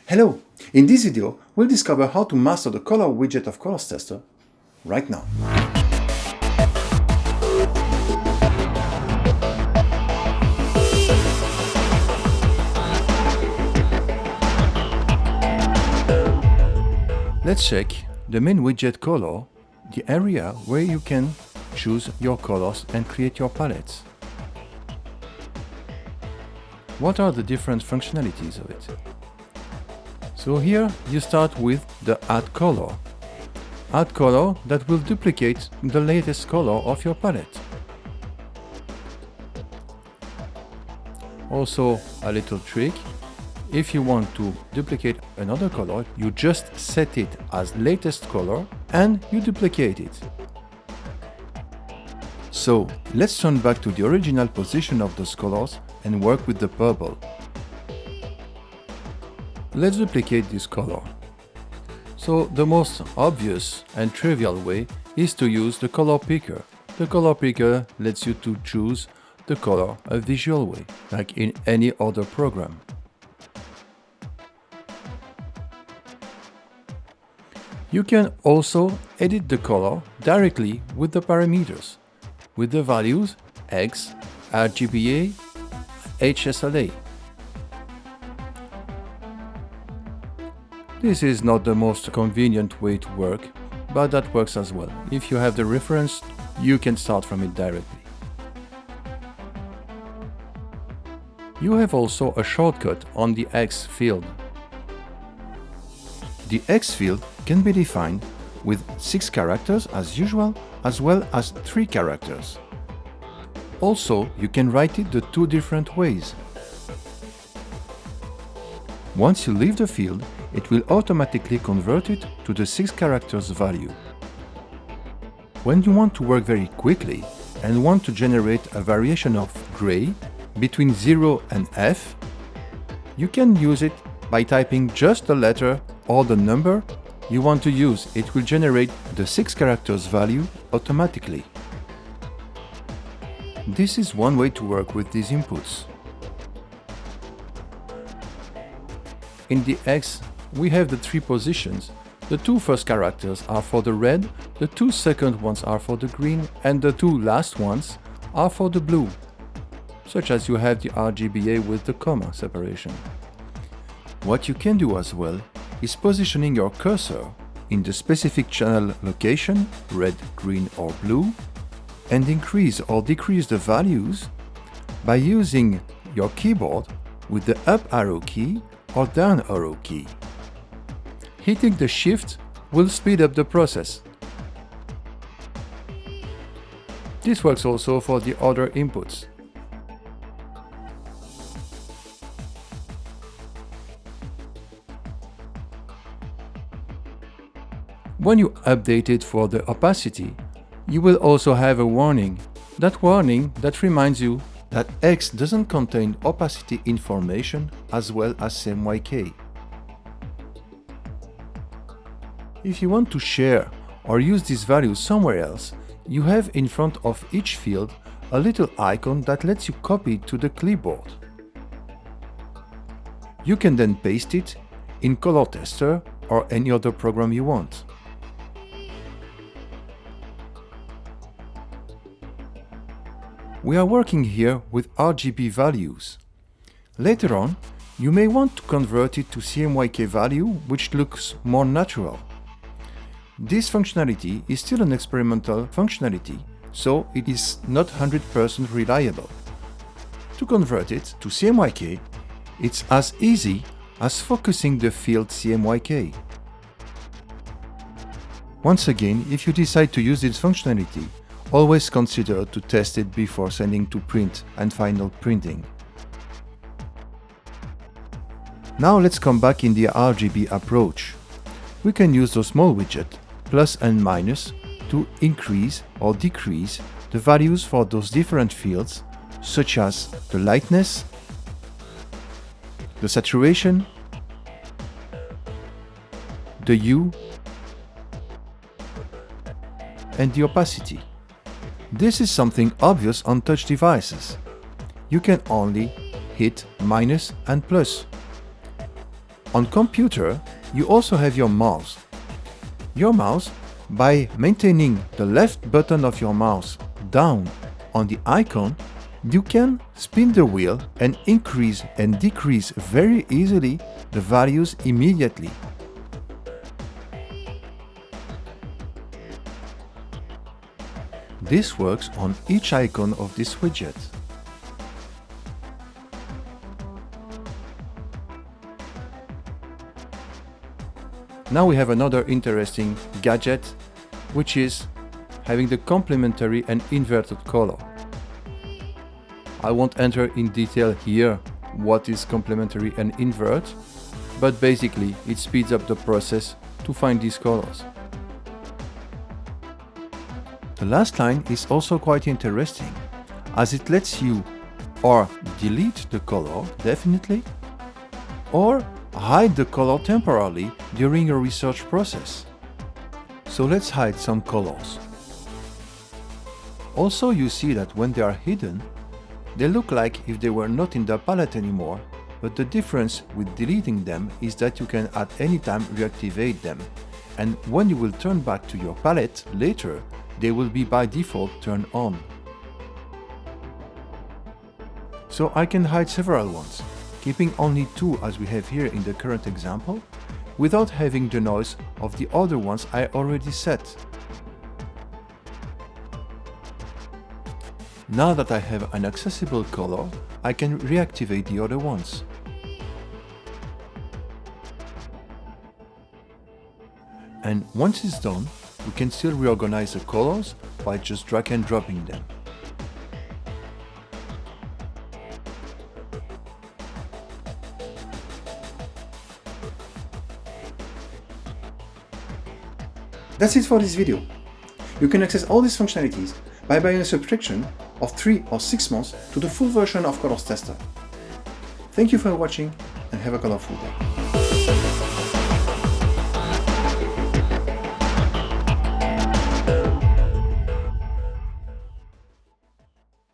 Hello! In this video, we'll discover how to master the color widget of Colors Tester right now. Let's check the main widget color, the area where you can choose your colors and create your palettes. What are the different functionalities of it? So here you start with the Add Color. Add color that will duplicate the latest color of your palette. Also a little trick, if you want to duplicate another color, you just set it as latest color and you duplicate it. So let's turn back to the original position of those colors and work with the purple. Let's duplicate this color. So the most obvious and trivial way is to use the color picker. The color picker lets you to choose the color a visual way, like in any other program. You can also edit the color directly with the parameters, with the values X, RGBA, HSLA. This is not the most convenient way to work, but that works as well. If you have the reference, you can start from it directly. You have also a shortcut on the X field. The X field can be defined with 6 characters as usual, as well as 3 characters. Also, you can write it the 2 different ways. Once you leave the field, it will automatically convert it to the 6 characters value. When you want to work very quickly and want to generate a variation of gray between 0 and F, you can use it by typing just the letter or the number you want to use. It will generate the 6 characters value automatically. This is one way to work with these inputs. In the X, we have the 3 positions. The 2 first characters are for the red, the 2 second ones are for the green, and the 2 last ones are for the blue, such as you have the RGBA with the comma separation. What you can do as well is positioning your cursor in the specific channel location, red, green or blue, and increase or decrease the values by using your keyboard with the up arrow key or down arrow key. Hitting the shift will speed up the process. This works also for the other inputs. When you update it for the opacity, you will also have a warning. That warning that reminds you that X doesn't contain opacity information as well as CMYK. If you want to share or use this value somewhere else, you have in front of each field a little icon that lets you copy it to the clipboard. You can then paste it in Color Tester or any other program you want. We are working here with RGB values. Later on, you may want to convert it to CMYK value, which looks more natural. This functionality is still an experimental functionality, so it is not 100% reliable. To convert it to CMYK, it's as easy as focusing the field CMYK. Once again, if you decide to use this functionality, always consider to test it before sending to print and final printing. Now let's come back in the RGB approach. We can use the small widget, plus and minus, to increase or decrease the values for those different fields, such as the lightness, the saturation, the hue, and the opacity. This is something obvious on touch devices. You can only hit minus and plus. On computer, you also have your mouse. Your mouse, by maintaining the left button of your mouse down on the icon, you can spin the wheel and increase and decrease very easily the values immediately. This works on each icon of this widget. Now we have another interesting gadget, which is having the complementary and inverted color. I won't enter in detail here what is complementary and invert, but basically it speeds up the process to find these colors. The last line is also quite interesting, as it lets you or delete the color definitely, or hide the color temporarily during a research process. So let's hide some colors. Also, you see that when they are hidden, they look like if they were not in the palette anymore, but the difference with deleting them is that you can at any time reactivate them, and when you will turn back to your palette later, they will be by default turned on. So I can hide several ones, keeping only 2 as we have here in the current example, without having the noise of the other ones I already set. Now that I have an accessible color, I can reactivate the other ones. And once it's done, we can still reorganize the colors by just drag and dropping them. That's it for this video. You can access all these functionalities by buying a subscription of 3 or 6 months to the full version of Colors Tester. Thank you for watching and have a colorful day.